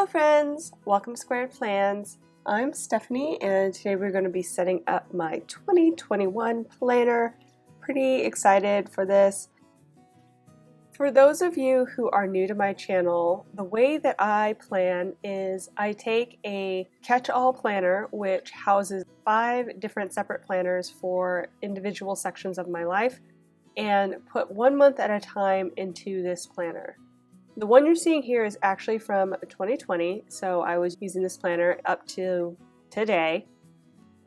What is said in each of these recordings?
friends, welcome to Squared Plans. I'm Stephanie and today we're going to be setting up my 2021 planner. Pretty excited for this. For those of you who are new to my channel, the way that I plan is I take a catch-all planner which houses 5 different separate planners for individual sections of my life and put 1 month at a time into this planner. The one you're seeing here is actually from 2020, so I was using this planner up to today.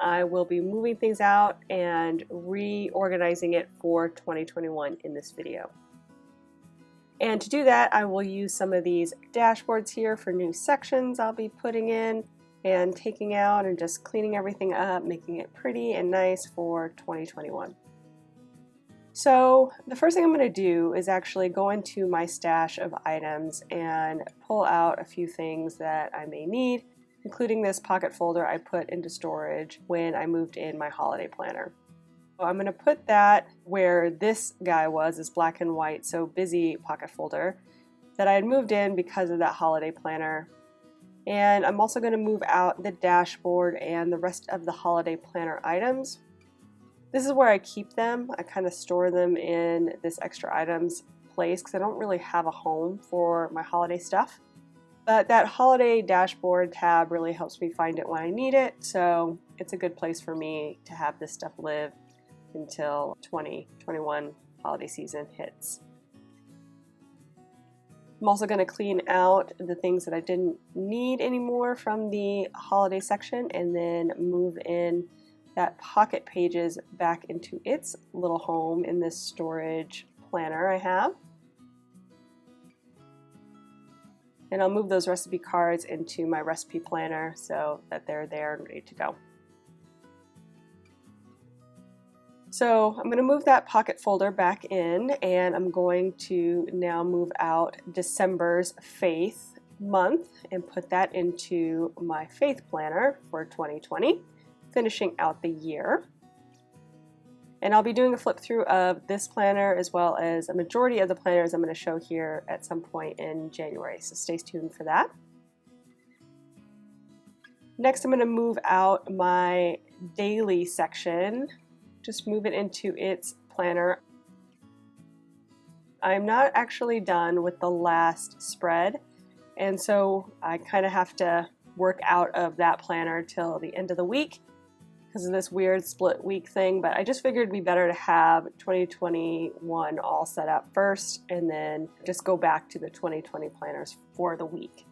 I will be moving things out and reorganizing it for 2021 in this video. And to do that, I will use some of these dashboards here for new sections I'll be putting in and taking out and just cleaning everything up, making it pretty and nice for 2021. So the first thing I'm going to do is actually go into my stash of items and pull out a few things that I may need, including this pocket folder I put into storage when I moved in my holiday planner. So I'm going to put that where this guy was, this black and white so busy pocket folder that I had moved in because of that holiday planner. And I'm also going to move out the dashboard and the rest of the holiday planner items. This is where I keep them. I kind of store them in this extra items place because I don't really have a home for my holiday stuff. But that holiday dashboard tab really helps me find it when I need it, so it's a good place for me to have this stuff live until 2021 holiday season hits. I'm also going to clean out the things that I didn't need anymore from the holiday section and then move in that pocket pages back into its little home in this storage planner I have. And I'll move those recipe cards into my recipe planner so that they're there and ready to go. So I'm going to move that pocket folder back in and I'm going to now move out December's Faith month and put that into my Faith planner for 2020. Finishing out the year. And I'll be doing a flip through of this planner as well as a majority of the planners I'm going to show here at some point in January, so stay tuned for that. Next I'm going to move out my daily section, just move it into its planner. I'm not actually done with the last spread, and so I kind of have to work out of that planner till the end of the week because of this weird split week thing, but I just figured it'd be better to have 2021 all set up first and then just go back to the 2020 planners for the week.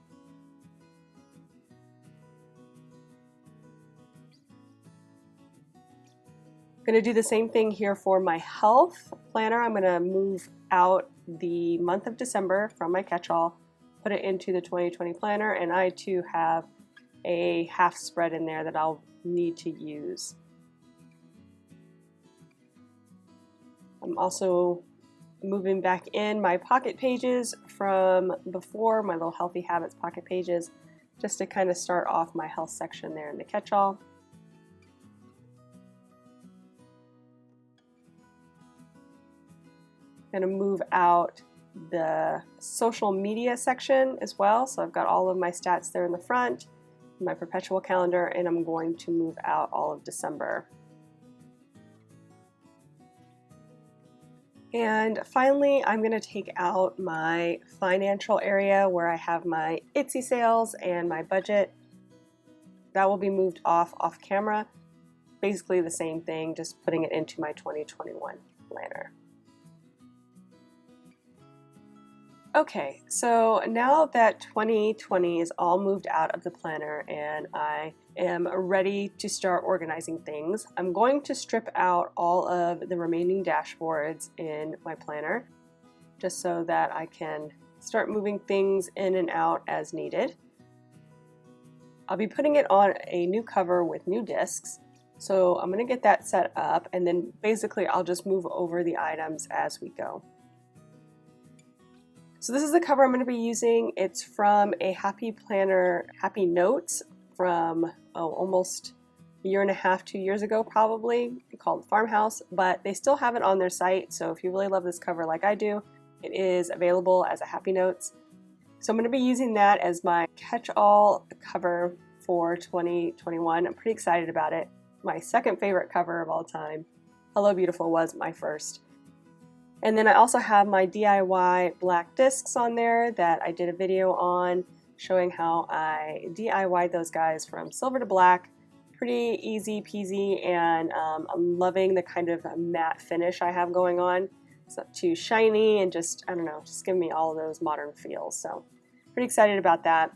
I'm going to do the same thing here for my health planner. I'm going to move out the month of December from my catch-all, put it into the 2020 planner, and I too have a half spread in there that I'll need to use. I'm also moving back in my pocket pages from before, my little healthy habits pocket pages, just to kind of start off my health section there in the catch-all. I'm going to move out the social media section as well, so I've got all of my stats there in the front, my perpetual calendar, and I'm going to move out all of December. And finally, I'm going to take out my financial area where I have my Etsy sales and my budget. That will be moved off camera. Basically the same thing, just putting it into my 2021 planner. Okay, so now that 2020 is all moved out of the planner and I am ready to start organizing things, I'm going to strip out all of the remaining dashboards in my planner just so that I can start moving things in and out as needed. I'll be putting it on a new cover with new discs, so I'm going to get that set up and then basically I'll just move over the items as we go. So this is the cover I'm going to be using. It's from a Happy Planner, Happy Notes from almost a year and a half, 2 years ago probably, called Farmhouse, but they still have it on their site, so if you really love this cover like I do, it is available as a Happy Notes. So I'm going to be using that as my catch-all cover for 2021. I'm pretty excited about it. My second favorite cover of all time. Hello Beautiful was my first. And then I also have my DIY black discs on there that I did a video on showing how I DIY'd those guys from silver to black. Pretty easy peasy, and I'm loving the kind of matte finish I have going on. It's not too shiny and just, I don't know, just giving me all of those modern feels. So pretty excited about that.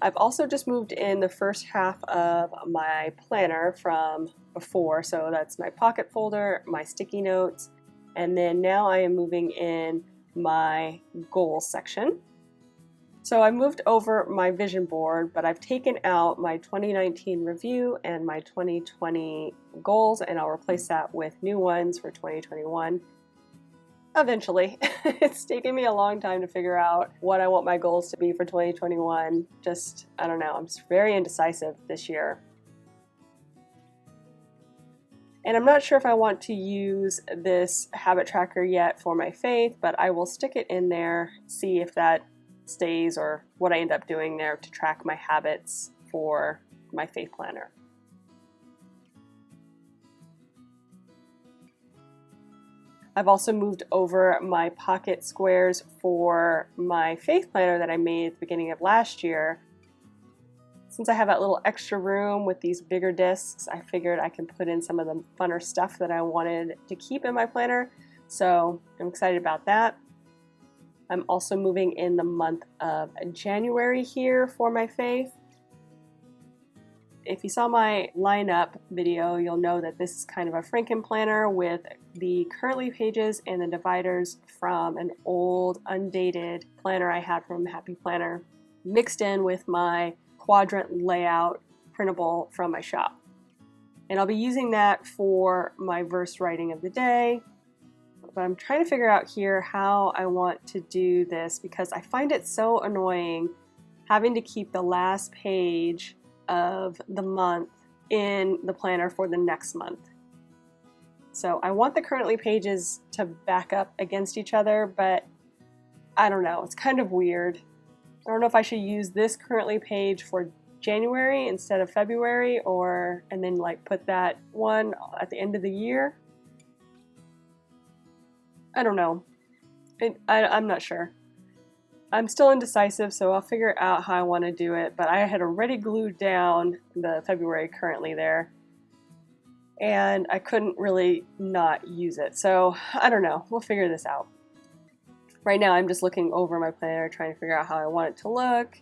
I've also just moved in the first half of my planner from before. So that's my pocket folder, my sticky notes, and then now I am moving in my goals section. So I moved over my vision board, but I've taken out my 2019 review and my 2020 goals, and I'll replace that with new ones for 2021. Eventually. It's taken me a long time to figure out what I want my goals to be for 2021. Just, I don't know, I'm just very indecisive this year. And I'm not sure if I want to use this habit tracker yet for my faith, but I will stick it in there, see if that stays or what I end up doing there to track my habits for my faith planner. I've also moved over my pocket squares for my faith planner that I made at the beginning of last year. Since I have that little extra room with these bigger discs, I figured I can put in some of the funner stuff that I wanted to keep in my planner. So I'm excited about that. I'm also moving in the month of January here for my faith. If you saw my lineup video, you'll know that this is kind of a Frankenplanner with the curly pages and the dividers from an old, undated planner I had from Happy Planner, mixed in with my quadrant layout printable from my shop. And I'll be using that for my verse writing of the day. But I'm trying to figure out here how I want to do this because I find it so annoying having to keep the last page of the month in the planner for the next month. So I want the currently pages to back up against each other, but I don't know, it's kind of weird. I don't know if I should use this currently page for January instead of February, or and then like put that one at the end of the year. I don't know. I'm not sure. I'm still indecisive, so I'll figure out how I want to do it, but I had already glued down the February currently there, and I couldn't really not use it. So I don't know. We'll figure this out. Right now I'm just looking over my planner, trying to figure out how I want it to look.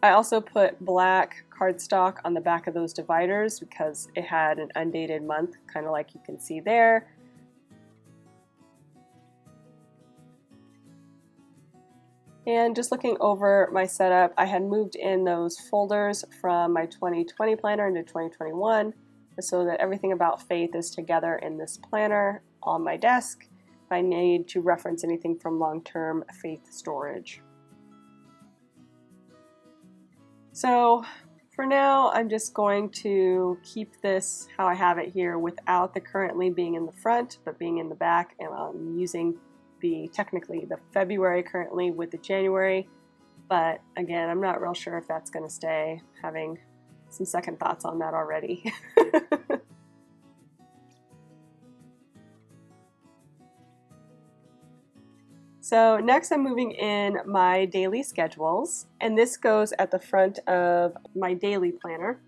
I also put black cardstock on the back of those dividers because it had an undated month, kind of like you can see there. And just looking over my setup, I had moved in those folders from my 2020 planner into 2021 so that everything about faith is together in this planner on my desk if I need to reference anything from long-term faith storage. So for now, I'm just going to keep this how I have it here without the currently being in the front, but being in the back, and I'm using technically the February currently with the January, but again, I'm not real sure if that's going to stay, having some second thoughts on that already. So next I'm moving in my daily schedules, and this goes at the front of my daily planner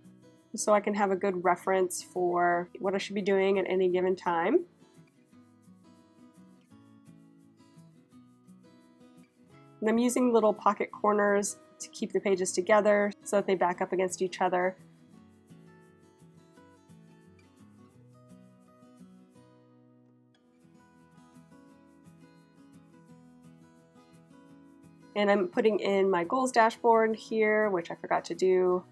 so I can have a good reference for what I should be doing at any given time. And I'm using little pocket corners to keep the pages together so that they back up against each other. And I'm putting in my goals dashboard here, which I forgot to do,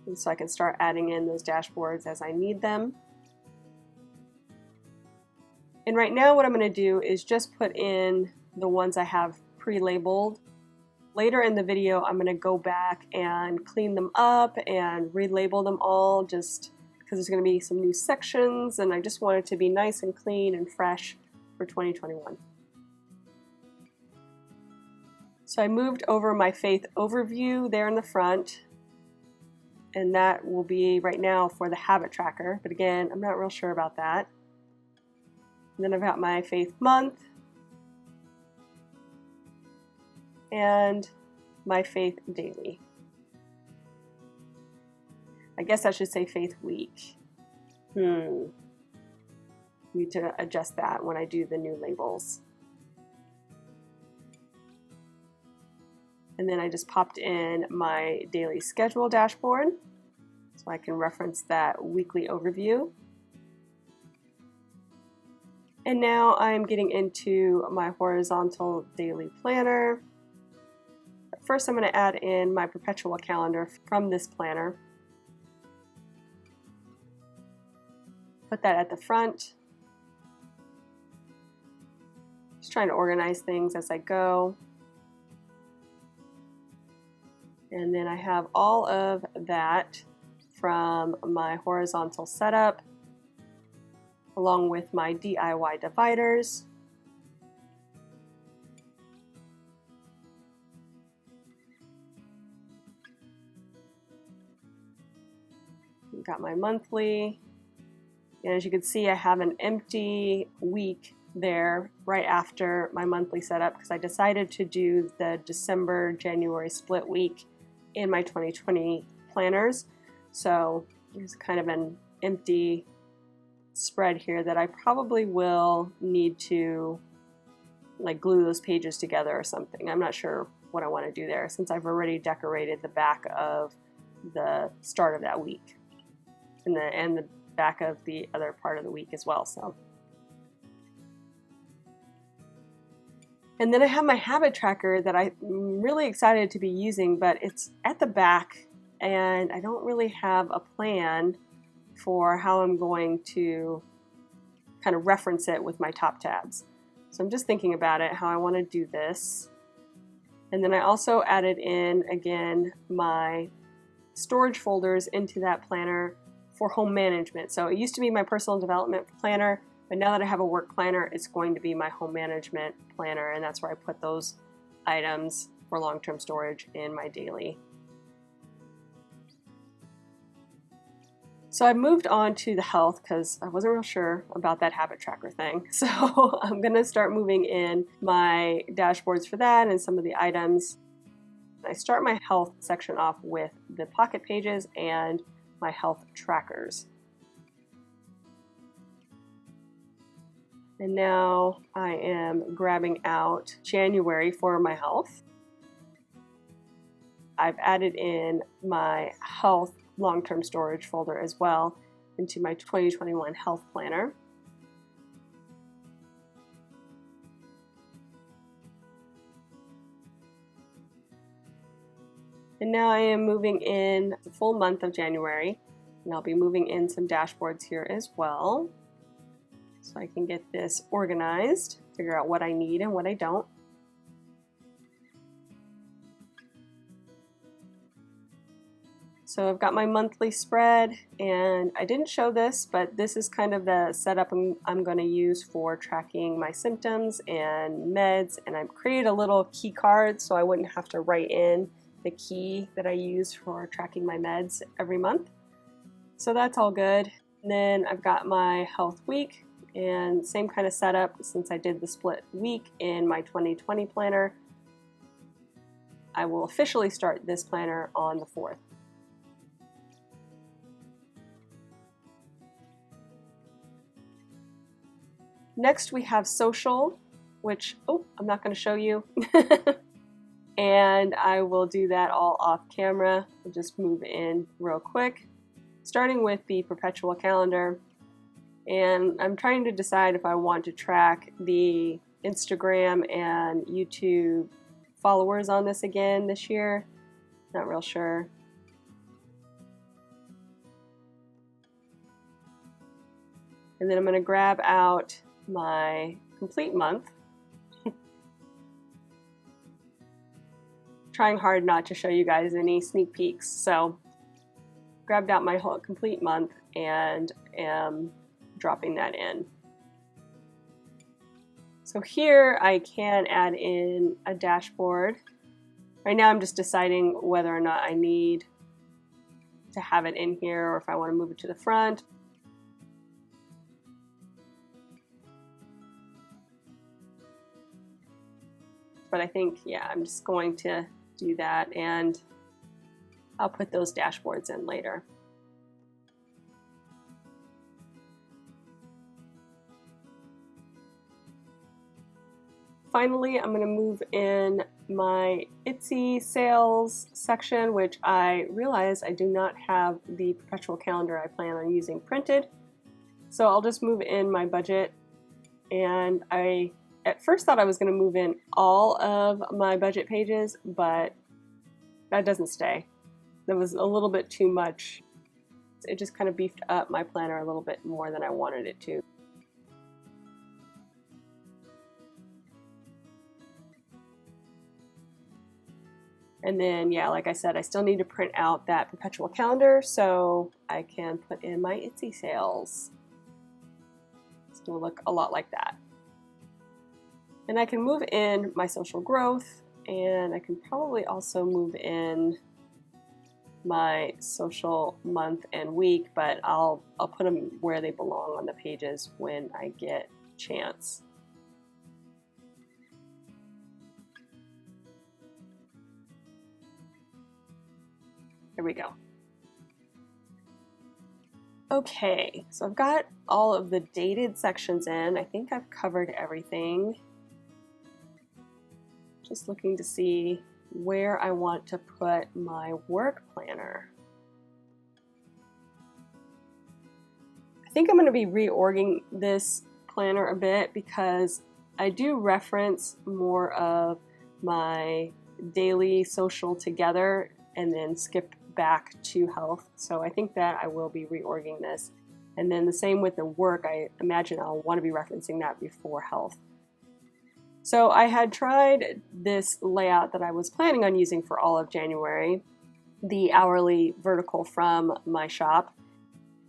and so I can start adding in those dashboards as I need them. And right now what I'm going to do is just put in the ones I have pre-labeled later in the video, I'm going to go back and clean them up and relabel them all, just because there's going to be some new sections, and I just want it to be nice and clean and fresh for 2021. So I moved over my faith overview there in the front, and that will be right now for the habit tracker, but again, I'm not real sure about that. And then I've got my faith month and my faith daily. I guess I should say faith week. Need to adjust that when I do the new labels. And then I just popped in my daily schedule dashboard so I can reference that weekly overview. And now I'm getting into my horizontal daily planner. But first I'm going to add in my perpetual calendar from this planner. Put that at the front. Just trying to organize things as I go. And then I have all of that from my horizontal setup, along with my DIY dividers. Got my monthly. And as you can see, I have an empty week there right after my monthly setup because I decided to do the December-January split week in my 2020 planners. So there's kind of an empty spread here that I probably will need to like glue those pages together or something. I'm not sure what I want to do there since I've already decorated the back of the start of that week and the back of the other part of the week as well. So, and then I have my habit tracker that I'm really excited to be using, but it's at the back and I don't really have a plan for how I'm going to kind of reference it with my top tabs. So I'm just thinking about it, how I want to do this. And then I also added in, again, my storage folders into that planner for home management. So it used to be my personal development planner, but now that I have a work planner, it's going to be my home management planner, and that's where I put those items for long-term storage in my daily. So I moved on to the health because I wasn't real sure about that habit tracker thing. So I'm gonna start moving in my dashboards for that and some of the items. I start my health section off with the pocket pages and my health trackers. And now I am grabbing out January for my health. I've added in my health long-term storage folder as well into my 2021 health planner. And now I am moving in the full month of January, and I'll be moving in some dashboards here as well, so I can get this organized, figure out what I need and what I don't. So I've got my monthly spread, and I didn't show this, but this is kind of the setup I'm going to use for tracking my symptoms and meds, and I've created a little key card so I wouldn't have to write in the key that I use for tracking my meds every month. So that's all good. And then I've got my health week, and same kind of setup since I did the split week in my 2020 planner. I will officially start this planner on the 4th. Next we have social, which, I'm not going to show you. And I will do that all off camera. I'll just move in real quick, starting with the perpetual calendar. And I'm trying to decide if I want to track the Instagram and YouTube followers on this again this year. Not real sure. And then I'm going to grab out my complete month. trying hard not to show you guys any sneak peeks. So grabbed out my whole complete month and am dropping that in. So here I can add in a dashboard. Right now I'm just deciding whether or not I need to have it in here or if I want to move it to the front. But I think, yeah, I'm just going to do that, and I'll put those dashboards in later. Finally, I'm going to move in my Etsy sales section, which I realize I do not have the perpetual calendar I plan on using printed. So I'll just move in my budget, and I at first thought I was going to move in all of my budget pages, but that doesn't stay. That was a little bit too much. It just kind of beefed up my planner a little bit more than I wanted it to. And then, yeah, like I said, I still need to print out that perpetual calendar so I can put in my Etsy sales. It's going to look a lot like that. And I can move in my social growth, and I can probably also move in my social month and week, but I'll put them where they belong on the pages when I get a chance. Here we go. Okay, so I've got all of the dated sections in. I think I've covered everything. Just looking to see where I want to put my work planner. I think I'm going to be reorging this planner a bit because I do reference more of my daily social together and then skip back to health. So I think that I will be reorging this. And then the same with the work, I imagine I'll want to be referencing that before health. So I had tried this layout that I was planning on using for all of January, the hourly vertical from my shop.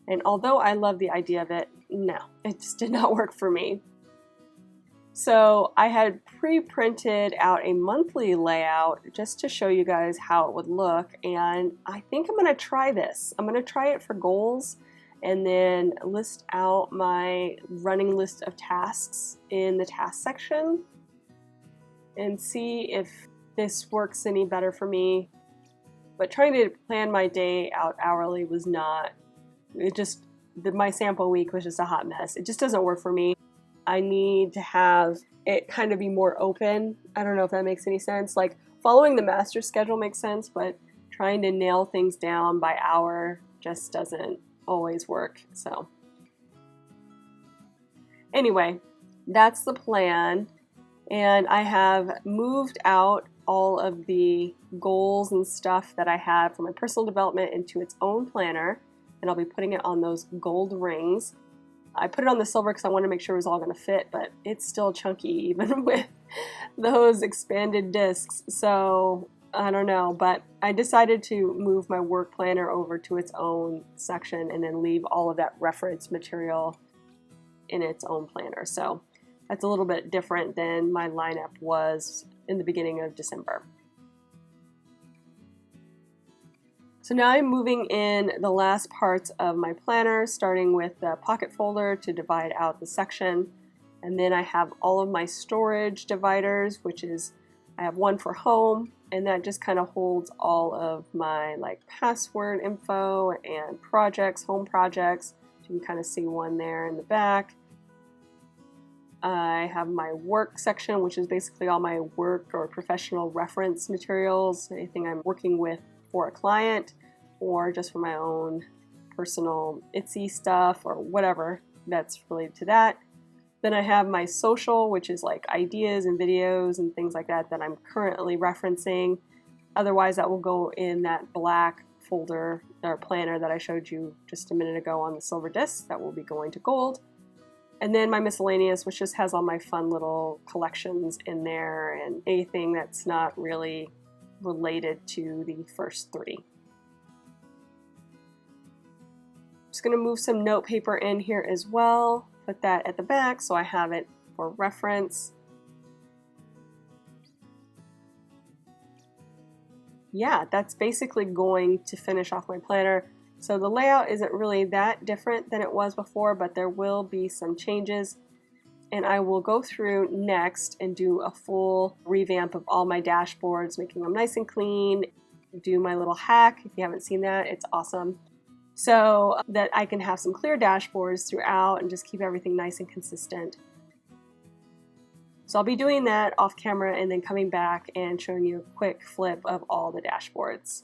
And although I love the idea of it, no, it just did not work for me. So I had pre-printed out a monthly layout just to show you guys how it would look. And I think I'm going to try this. I'm going to try it for goals and then list out my running list of tasks in the task section and see if this works any better for me. But trying to plan my day out hourly was not, my sample week was just a hot mess. It just doesn't work for me. I need to have it kind of be more open. I don't know if that makes any sense. Like following the master schedule makes sense, but trying to nail things down by hour just doesn't always work. So anyway, that's the plan. And I have moved out all of the goals and stuff that I have for my personal development into its own planner, and I'll be putting it on those gold rings. I put it on the silver because I wanted to make sure it was all going to fit, but it's still chunky even with those expanded discs. So I don't know, but I decided to move my work planner over to its own section and then leave all of that reference material in its own planner. So that's a little bit different than my lineup was in the beginning of December. So now I'm moving in the last parts of my planner, starting with the pocket folder to divide out the section. And then I have all of my storage dividers, which is, I have one for home, and that just kind of holds all of my like password info and projects, home projects. You can kind of see one there in the back. I have my work section, which is basically all my work or professional reference materials, anything I'm working with for a client or just for my own personal Etsy stuff or whatever that's related to that. Then I have my social, which is like ideas and videos and things like that that I'm currently referencing. Otherwise, that will go in that black folder or planner that I showed you just a minute ago on the silver disc. That will be going to gold. And then my miscellaneous, which just has all my fun little collections in there and anything that's not really related to the first three. Just going to move some note paper in here as well. Put that at the back so I have it for reference. Yeah, that's basically going to finish off my planner. So the layout isn't really that different than it was before, but there will be some changes. And I will go through next and do a full revamp of all my dashboards, making them nice and clean. Do my little hack. If you haven't seen that, it's awesome. So that I can have some clear dashboards throughout and just keep everything nice and consistent. So I'll be doing that off camera and then coming back and showing you a quick flip of all the dashboards.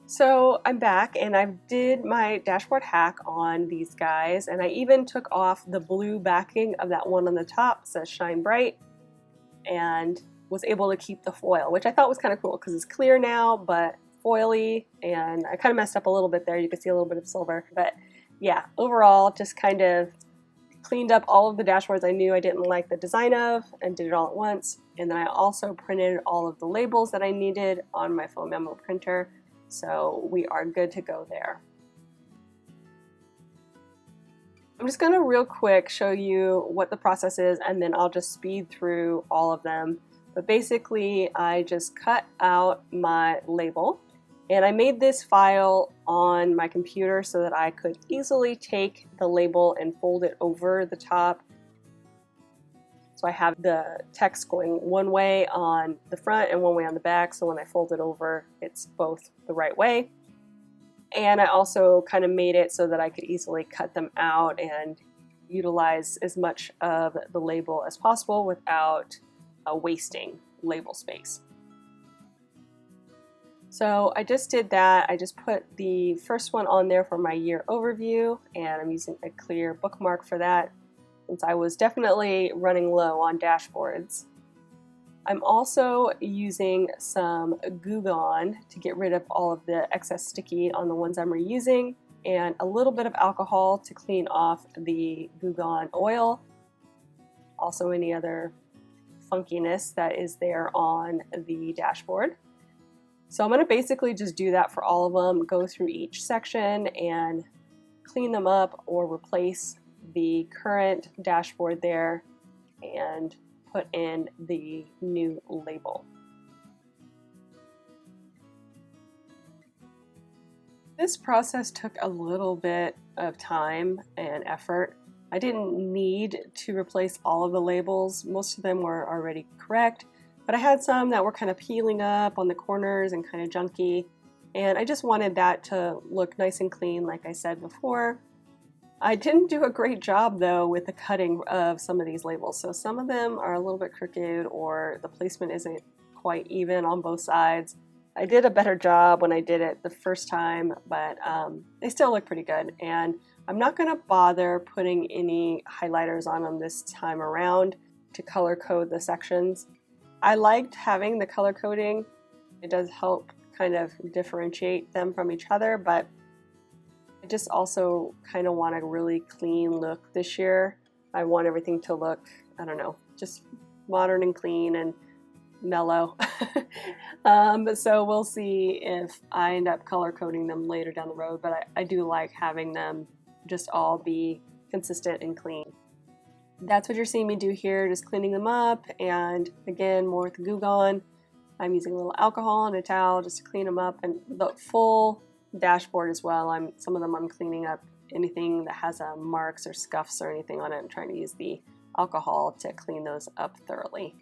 So I'm back and I did my dashboard hack on these guys, and I even took off the blue backing of that one on the top that says Shine Bright, and was able to keep the foil, which I thought was kind of cool because it's clear now, but foily, and I kind of messed up a little bit there. You can see a little bit of silver, but yeah, overall just kind of cleaned up all of the dashboards I knew I didn't like the design of and did it all at once. And then I also printed all of the labels that I needed on my foam memo printer, so we are good to go there. I'm just going to real quick show you what the process is, and then I'll just speed through all of them. But basically, I just cut out my label, and I made this file on my computer so that I could easily take the label and fold it over the top. So I have the text going one way on the front and one way on the back, so when I fold it over, it's both the right way. And I also kind of made it so that I could easily cut them out and utilize as much of the label as possible without wasting label space. So I just did that. I just put the first one on there for my year overview, and I'm using a clear bookmark for that since I was definitely running low on dashboards. I'm also using some Glue Gun to get rid of all of the excess sticky on the ones I'm reusing, and a little bit of alcohol to clean off the Glue Gun oil. Also any other funkiness that is there on the dashboard. So I'm going to basically just do that for all of them, go through each section and clean them up or replace the current dashboard there and put in the new label. This process took a little bit of time and effort. I didn't need to replace all of the labels. Most of them were already correct, but I had some that were kind of peeling up on the corners and kind of junky, and I just wanted that to look nice and clean like I said before. I didn't do a great job though with the cutting of some of these labels, so some of them are a little bit crooked or the placement isn't quite even on both sides. I did a better job when I did it the first time, but they still look pretty good, and I'm not going to bother putting any highlighters on them this time around to color code the sections. I liked having the color coding. It does help kind of differentiate them from each other, but I just also kind of want a really clean look this year. I want everything to look, I don't know, just modern and clean and mellow. So we'll see if I end up color coding them later down the road, but I do like having them just all be consistent and clean. That's what you're seeing me do here, just cleaning them up, and again, more with the Glue Gun. I'm using a little alcohol and a towel just to clean them up, and the full dashboard as well. Some of them I'm cleaning up anything that has marks or scuffs or anything on it. I'm trying to use the alcohol to clean those up thoroughly.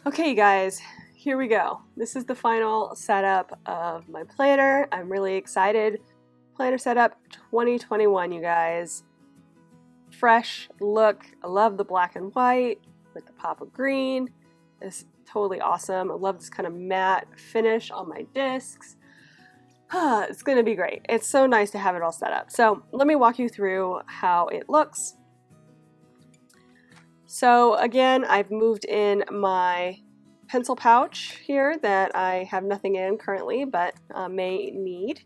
Okay, you guys, here we go. This is the final setup of my planner. I'm really excited. Planner setup 2021, you guys. Fresh look. I love the black and white with the pop of green. It's totally awesome. I love this kind of matte finish on my discs. It's going to be great. It's so nice to have it all set up. So let me walk you through how it looks. So again, I've moved in my pencil pouch here that I have nothing in currently, but may need.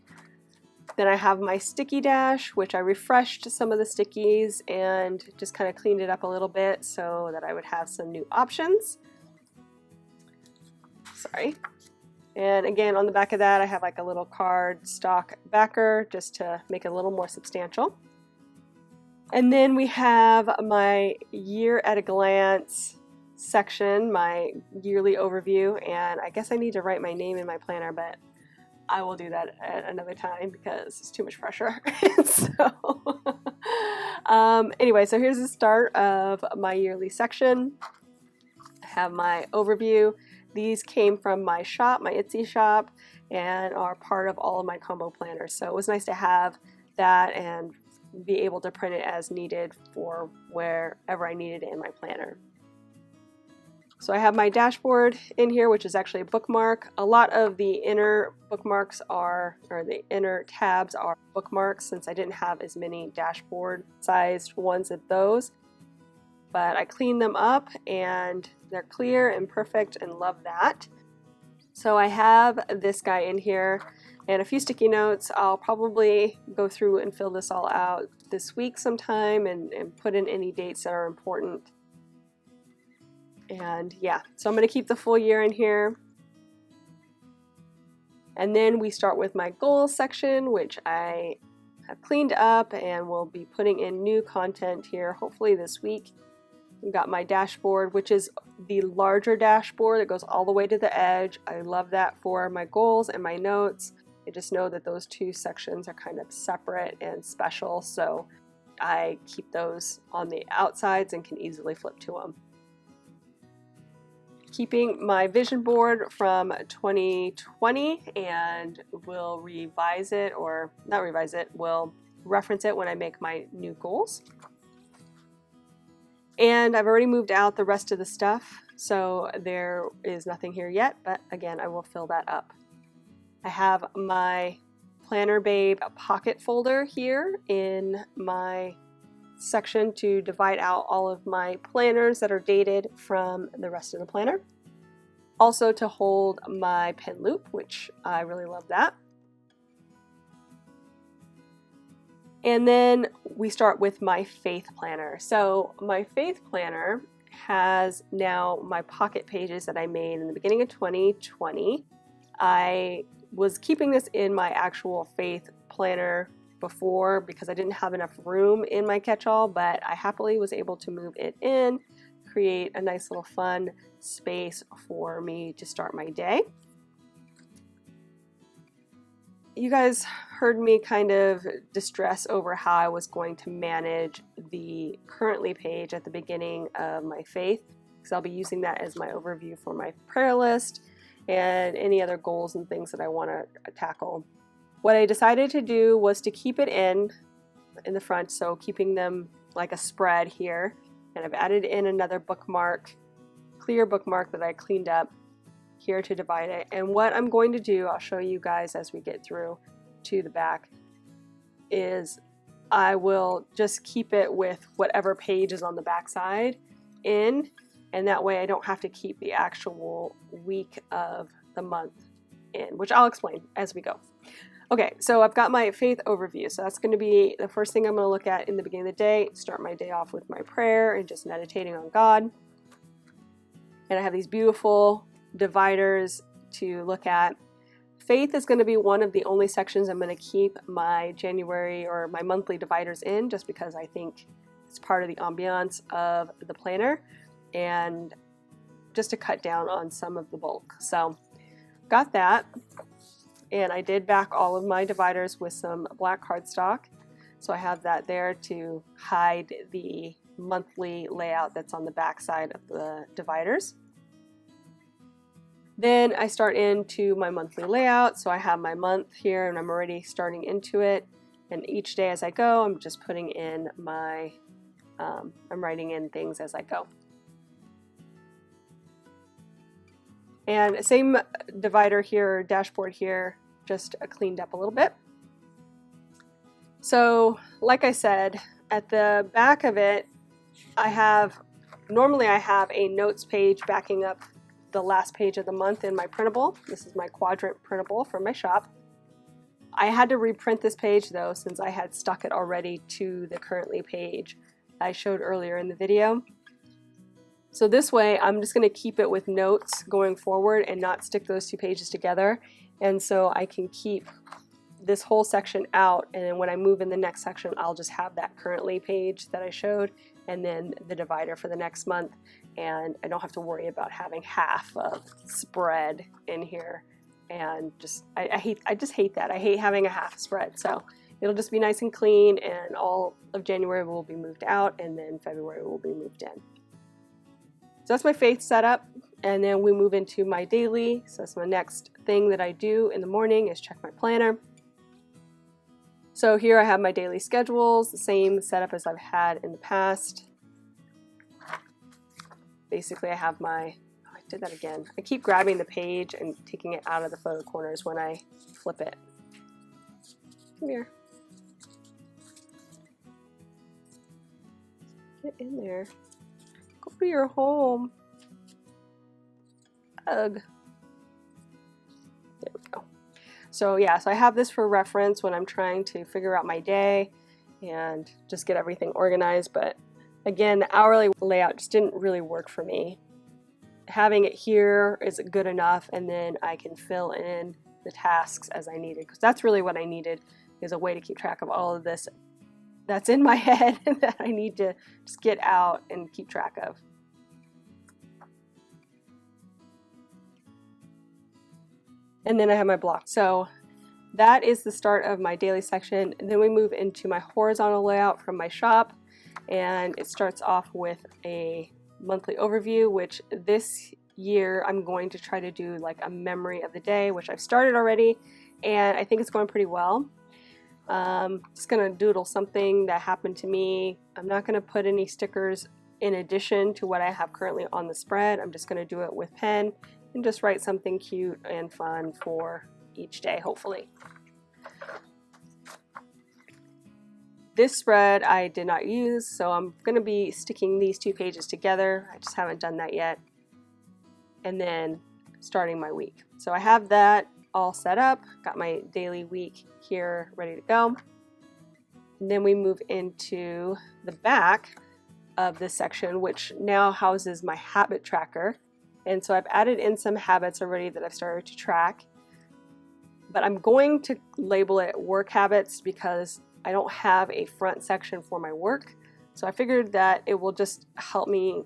Then I have my sticky dash, which I refreshed some of the stickies and just kind of cleaned it up a little bit so that I would have some new options. Sorry. And again, on the back of that, I have like a little card stock backer just to make it a little more substantial. And then we have my year at a glance section, my yearly overview, and I guess I need to write my name in my planner, but I will do that at another time because it's too much pressure. Anyway, so here's the start of my yearly section. I have my overview. These came from my shop, my Etsy shop, and are part of all of my combo planners. So it was nice to have that and be able to print it as needed for wherever I needed it in my planner. So I have my dashboard in here, which is actually a bookmark. A lot of the inner bookmarks or the inner tabs are bookmarks since I didn't have as many dashboard sized ones of those. But I cleaned them up and they're clear and perfect and love that. So I have this guy in here and a few sticky notes. I'll probably go through and fill this all out this week sometime and put in any dates that are important. And yeah, so I'm going to keep the full year in here. And then we start with my goals section, which I have cleaned up and will be putting in new content here hopefully this week. We've got my dashboard, which is the larger dashboard that goes all the way to the edge. I love that for my goals and my notes. I just know that those two sections are kind of separate and special, so I keep those on the outsides and can easily flip to them. Keeping my vision board from 2020 and will revise it, or not revise it, will reference it when I make my new goals. And I've already moved out the rest of the stuff, so there is nothing here yet, but again, I will fill that up. I have my Planner Babe pocket folder here in my section to divide out all of my planners that are dated from the rest of the planner. Also to hold my pen loop, which I really love that. And then we start with my faith planner. So my faith planner has now my pocket pages that I made in the beginning of 2020. I was keeping this in my actual faith planner before because I didn't have enough room in my catch-all, but I happily was able to move it in, create a nice little fun space for me to start my day. You guys heard me kind of distress over how I was going to manage the currently page at the beginning of my faith, because I'll be using that as my overview for my prayer list and any other goals and things that I want to tackle. What I decided to do was to keep it in the front, so keeping them like a spread here, and I've added in another bookmark, clear bookmark that I cleaned up here to divide it. And what I'm going to do, I'll show you guys as we get through to the back, is I will just keep it with whatever page is on the back side in, and that way I don't have to keep the actual week of the month in, which I'll explain as we go. Okay, so I've got my faith overview. So that's going to be the first thing I'm going to look at in the beginning of the day. Start my day off with my prayer and just meditating on God. And I have these beautiful dividers to look at. Faith is going to be one of the only sections I'm going to keep my January or my monthly dividers in, just because I think it's part of the ambiance of the planner and just to cut down on some of the bulk. So got that. And I did back all of my dividers with some black cardstock. So I have that there to hide the monthly layout that's on the back side of the dividers. Then I start into my monthly layout. So I have my month here and I'm already starting into it. And each day as I go, I'm just putting in my, I'm writing in things as I go. And same divider here, dashboard here, just cleaned up a little bit. So like I said, at the back of it, normally I have a notes page backing up the last page of the month in my printable. This is my quadrant printable from my shop. I had to reprint this page though, since I had stuck it already to the currently page I showed earlier in the video. So this way I'm just going to keep it with notes going forward and not stick those two pages together. And so I can keep this whole section out, and then when I move in the next section I'll just have that currently page that I showed and then the divider for the next month, and I don't have to worry about having half of spread in here. And just I just hate that. I hate having a half spread. So it'll just be nice and clean, and all of January will be moved out, and then February will be moved in. So that's my faith setup, and then we move into my daily. So that's my next thing that I do in the morning is check my planner. So here I have my daily schedules, the same setup as I've had in the past. Basically I have my, oh, I did that again. I keep grabbing the page and taking it out of the photo corners when I flip it. Come here. Get in there. Go to your home. Ugh. There we go. So yeah, so I have this for reference when I'm trying to figure out my day and just get everything organized. But again, the hourly layout just didn't really work for me. Having it here is good enough, and then I can fill in the tasks as I needed, because that's really what I needed, is a way to keep track of all of this that's in my head that I need to just get out and keep track of. And then I have my block. So that is the start of my daily section. And then we move into my horizontal layout from my shop, and it starts off with a monthly overview, which this year I'm going to try to do like a memory of the day, which I've started already, and I think it's going pretty well. Just gonna doodle something that happened to me. I'm not gonna put any stickers in addition to what I have currently on the spread. I'm just gonna do it with pen and just write something cute and fun for each day, hopefully. This spread I did not use, so I'm going to be sticking these two pages together. I just haven't done that yet. And then starting my week. So I have that all set up, got my daily week here ready to go. And then we move into the back of this section, which now houses my habit tracker. And so I've added in some habits already that I've started to track, but I'm going to label it work habits because I don't have a front section for my work. So I figured that it will just help me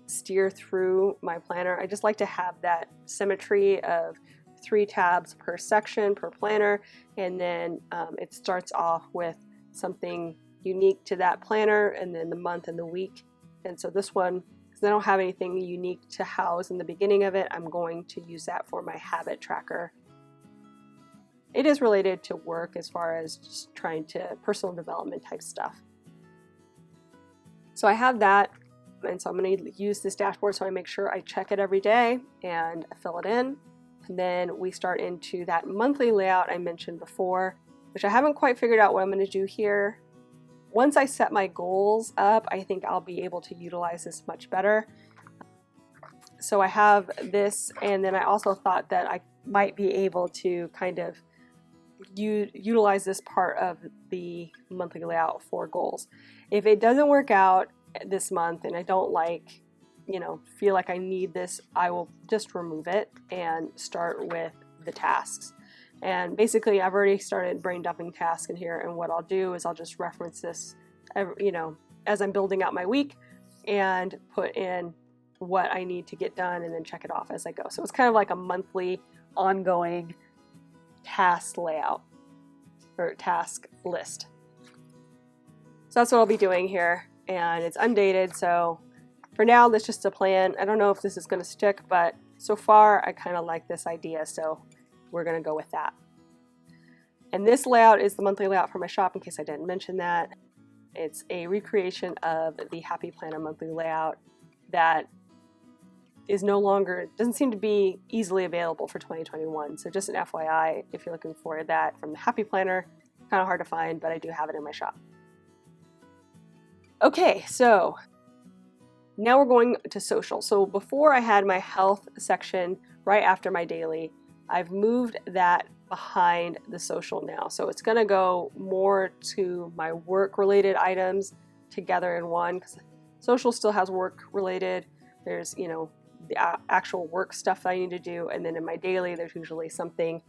steer through my planner. I just like to have that symmetry of 3 tabs per section per planner, and then it starts off with something unique to that planner, and then the month and the week. And so this one, I don't have anything unique to house in the beginning of it, I'm going to use that for my habit tracker. It is related to work as far as just trying to personal development type stuff. So I have that, and so I'm going to use this dashboard so I make sure I check it every day and fill it in. And then we start into that monthly layout I mentioned before, which I haven't quite figured out what I'm going to do here. Once I set my goals up, I think I'll be able to utilize this much better. So I have this, and then I also thought that I might be able to kind of utilize this part of the monthly layout for goals. If it doesn't work out this month and I don't like, feel like I need this, I will just remove it and start with the tasks. And basically I've already started brain dumping tasks in here, and what I'll do is I'll just reference this, as I'm building out my week, and put in what I need to get done and then check it off as I go. So it's kind of like a monthly ongoing task layout or task list. So that's what I'll be doing here, and it's undated, so for now that's just a plan. I don't know if this is going to stick, but so far I kind of like this idea, so we're going to go with that. And this layout is the monthly layout for my shop, in case I didn't mention that. It's a recreation of the Happy Planner monthly layout that is no longer, doesn't seem to be easily available for 2021. So just an FYI, if you're looking for that from the Happy Planner, kind of hard to find, but I do have it in my shop. Okay, so now we're going to social. So before I had my health section right after my daily. I've moved that behind the social now. So it's going to go more to my work related items together in one, because social still has work related. There's, you know, the actual work stuff that I need to do, and then in my daily there's usually something,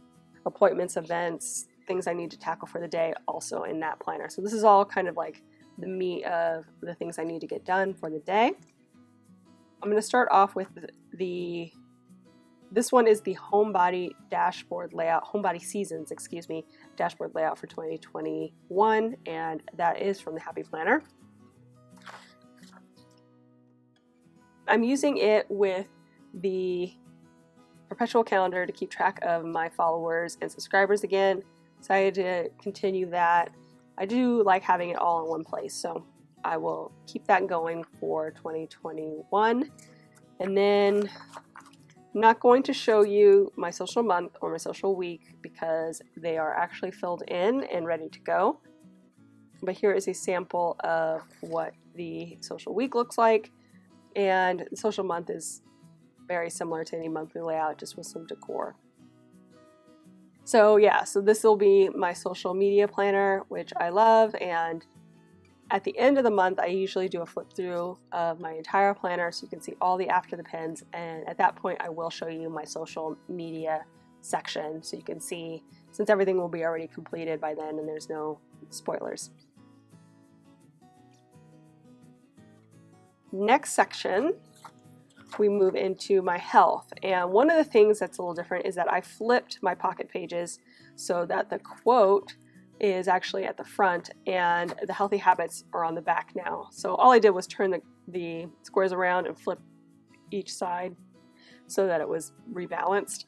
appointments, events, things I need to tackle for the day, also in that planner. So this is all kind of like the meat of the things I need to get done for the day. I'm going to start off with this one is the homebody dashboard layout, homebody seasons, excuse me, dashboard layout for 2021, and that is from the Happy Planner. I'm using it with the perpetual calendar to keep track of my followers and subscribers again. Decided to continue that. I do like having it all in one place, so I will keep that going for 2021. And then I'm not going to show you my social month or my social week because they are actually filled in and ready to go. But here is a sample of what the social week looks like. And the social month is very similar to any monthly layout, just with some decor. So yeah, so this will be my social media planner, which I love. And at the end of the month, I usually do a flip through of my entire planner so you can see all the after the pins. And at that point, I will show you my social media section so you can see, since everything will be already completed by then and there's no spoilers. Next section, we move into my health. And one of the things that's a little different is that I flipped my pocket pages so that the quote is actually at the front and the healthy habits are on the back now. So all I did was turn the squares around and flip each side so that it was rebalanced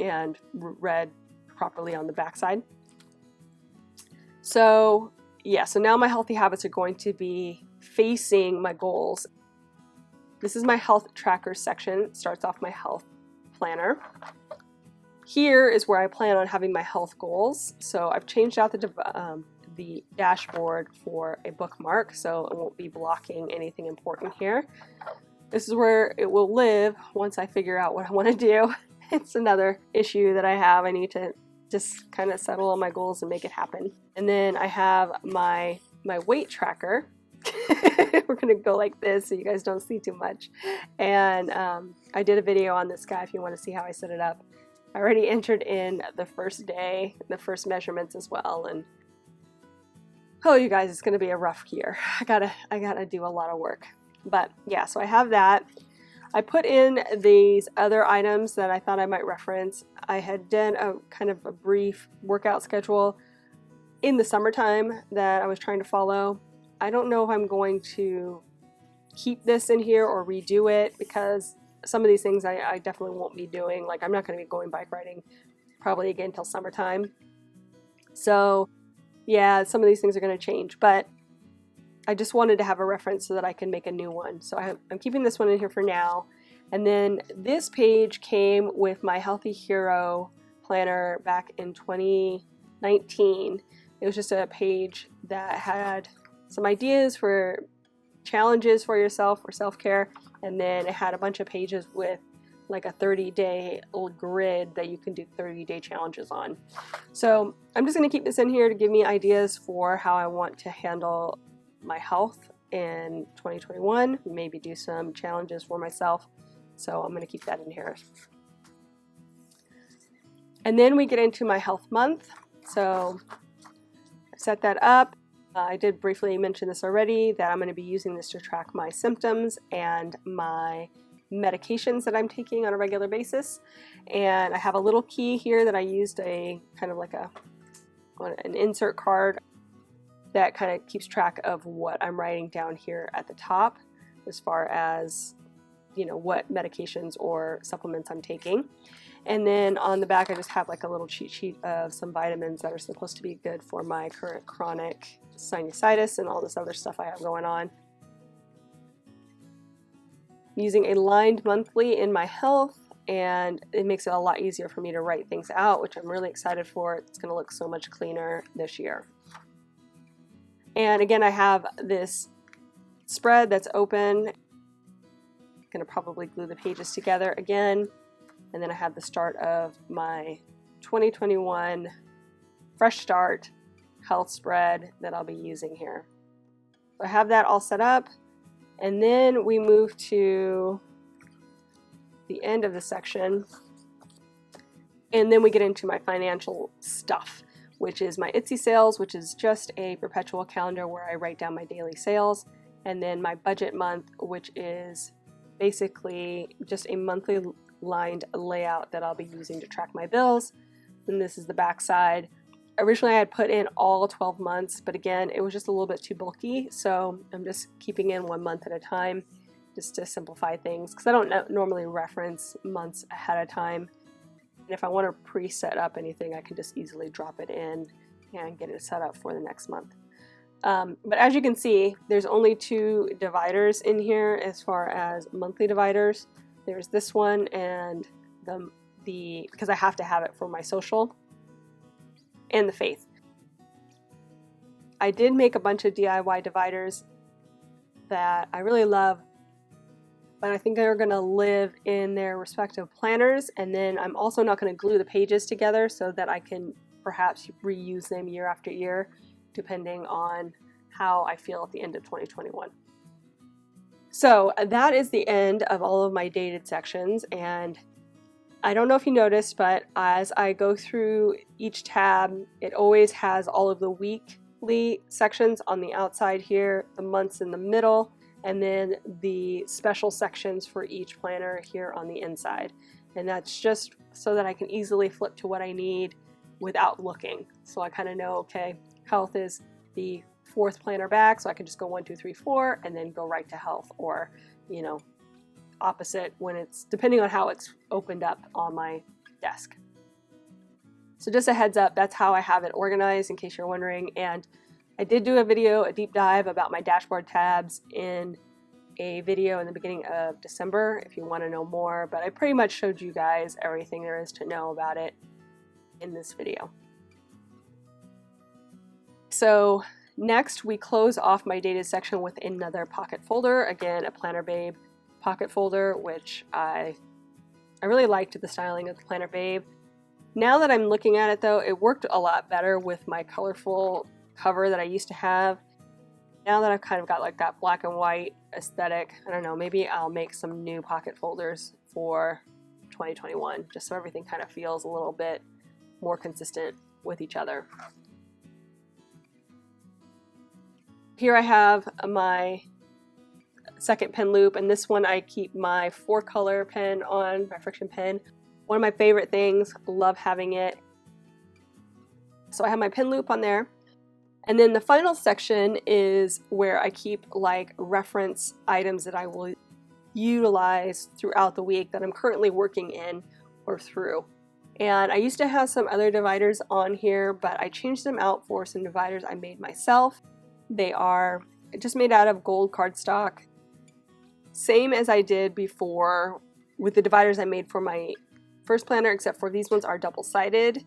and read properly on the back side. So yeah, so now my healthy habits are going to be facing my goals. This is my health tracker section. It starts off my health planner. Here is where I plan on having my health goals. So I've changed out the dashboard for a bookmark, so it won't be blocking anything important here. This is where it will live once I figure out what I want to do. It's another issue that I have. I need to just kind of settle on my goals and make it happen. And then I have my weight tracker. We're gonna go like this so you guys don't see too much. And I did a video on this guy if you want to see how I set it up. I already entered in the first day, the first measurements as well, and oh, you guys, it's gonna be a rough year. I gotta do a lot of work. But yeah, so I have that. I put in these other items that I thought I might reference. I had done a kind of a brief workout schedule in the summertime that I was trying to follow. I don't know if I'm going to keep this in here or redo it, because some of these things I definitely won't be doing. Like, I'm not going to be going bike riding probably again until summertime. So yeah, some of these things are going to change, but I just wanted to have a reference so that I can make a new one. So I'm keeping this one in here for now. And then this page came with my Healthy Hero planner back in 2019. It was just a page that had some ideas for challenges for yourself or self-care, and then it had a bunch of pages with like a 30-day grid that you can do 30-day challenges on. So I'm just going to keep this in here to give me ideas for how I want to handle my health in 2021, maybe do some challenges for myself. So I'm going to keep that in here. And then we get into my health month. So I set that up. I did briefly mention this already, that I'm going to be using this to track my symptoms and my medications that I'm taking on a regular basis. And I have a little key here that I used a kind of like an insert card that kind of keeps track of what I'm writing down here at the top as far as, you know, what medications or supplements I'm taking. And then on the back I just have like a little cheat sheet of some vitamins that are supposed to be good for my current chronic sinusitis and all this other stuff I have going on. I'm using a lined monthly in my health, and it makes it a lot easier for me to write things out, which I'm really excited for. It's going to look so much cleaner this year. And again, I have this spread that's open. I'm going to probably glue the pages together again. And then I have the start of my 2021 Fresh Start health spread that I'll be using here. So I have that all set up, and then we move to the end of the section, and then we get into my financial stuff, which is my Etsy sales, which is just a perpetual calendar where I write down my daily sales, and then my budget month, which is basically just a monthly lined layout that I'll be using to track my bills. And this is the back side. Originally I had put in all 12 months, but again, it was just a little bit too bulky, so I'm just keeping in 1 month at a time just to simplify things, because I don't normally reference months ahead of time. And if I want to pre-set up anything, I can just easily drop it in and get it set up for the next month. But as you can see, there's only 2 dividers in here as far as monthly dividers. There's this one and the because I have to have it for my social, and the faith. I did make a bunch of DIY dividers that I really love, but I think they're going to live in their respective planners, and then I'm also not going to glue the pages together so that I can perhaps reuse them year after year, depending on how I feel at the end of 2021. So that is the end of all of my dated sections, and I don't know if you noticed, but as I go through each tab, it always has all of the weekly sections on the outside here, the months in the middle, and then the special sections for each planner here on the inside. And that's just so that I can easily flip to what I need without looking. So I kind of know, okay, health is the 4th planner back, so I can just go 1, 2, 3, 4, and then go right to health, or, you know, opposite when it's depending on how it's opened up on my desk. So just a heads up, that's how I have it organized, in case you're wondering. And I did do a deep dive about my dashboard tabs in a video in the beginning of December if you want to know more, but I pretty much showed you guys everything there is to know about it in this video. So next we close off my dated section with another pocket folder, again a Planner Babe pocket folder, which I really liked the styling of the Planner Babe. Now that I'm looking at it though, it worked a lot better with my colorful cover that I used to have. Now that I've kind of got like that black and white aesthetic, I don't know, maybe I'll make some new pocket folders for 2021, just so everything kind of feels a little bit more consistent with each other. Here I have my second pen loop, and this one I keep my 4-color pen on, my friction pen. One of my favorite things, love having it. So I have my pen loop on there. And then the final section is where I keep like reference items that I will utilize throughout the week that I'm currently working in or through. And I used to have some other dividers on here, but I changed them out for some dividers I made myself. They are just made out of gold cardstock. Same as I did before with the dividers I made for my first planner, except for these ones are double-sided,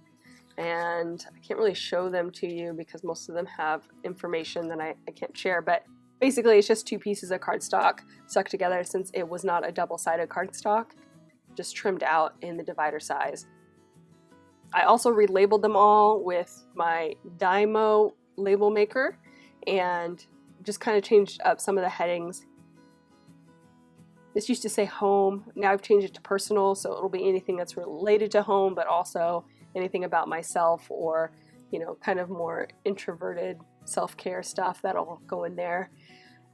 and I can't really show them to you because most of them have information that I can't share, but basically it's just 2 pieces of cardstock stuck together since it was not a double-sided cardstock, just trimmed out in the divider size. I also relabeled them all with my Dymo label maker and just kind of changed up some of the headings. This used to say home, now I've changed it to personal, so it'll be anything that's related to home, but also anything about myself or, you know, kind of more introverted self-care stuff that'll go in there.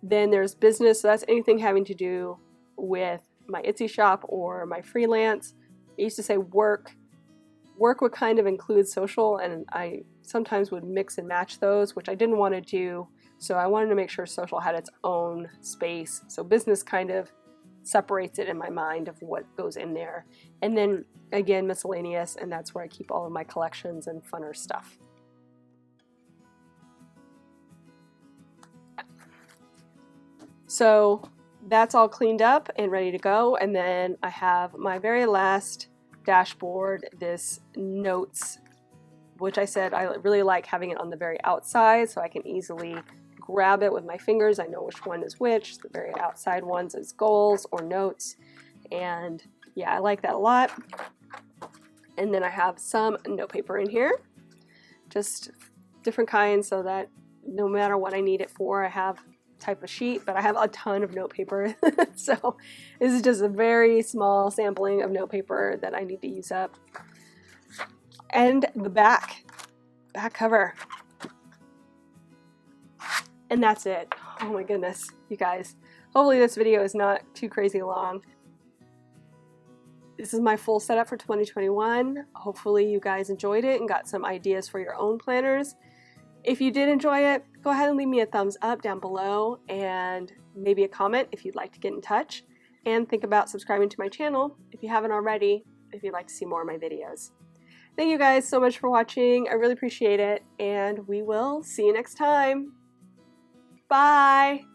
Then there's business, so that's anything having to do with my Etsy shop or my freelance. I used to say work. Work would kind of include social, and I sometimes would mix and match those, which I didn't want to do, so I wanted to make sure social had its own space. So business kind of separates it in my mind of what goes in there. And then again, miscellaneous, and that's where I keep all of my collections and funner stuff. So that's all cleaned up and ready to go. And then I have my very last dashboard, this notes, which I said I really like having it on the very outside so I can easily grab it with my fingers. I know which one is which. The very outside ones is goals or notes, and yeah, I like that a lot. And then I have some note paper in here, just different kinds so that no matter what I need it for, I have type of sheet, but I have a ton of note paper. So this is just a very small sampling of note paper that I need to use up. And the back cover. And that's it. Oh my goodness, you guys. Hopefully this video is not too crazy long. This is my full setup for 2021. Hopefully you guys enjoyed it and got some ideas for your own planners. If you did enjoy it, go ahead and leave me a thumbs up down below and maybe a comment if you'd like to get in touch. And think about subscribing to my channel if you haven't already, if you'd like to see more of my videos. Thank you guys so much for watching. I really appreciate it, and we will see you next time. Bye!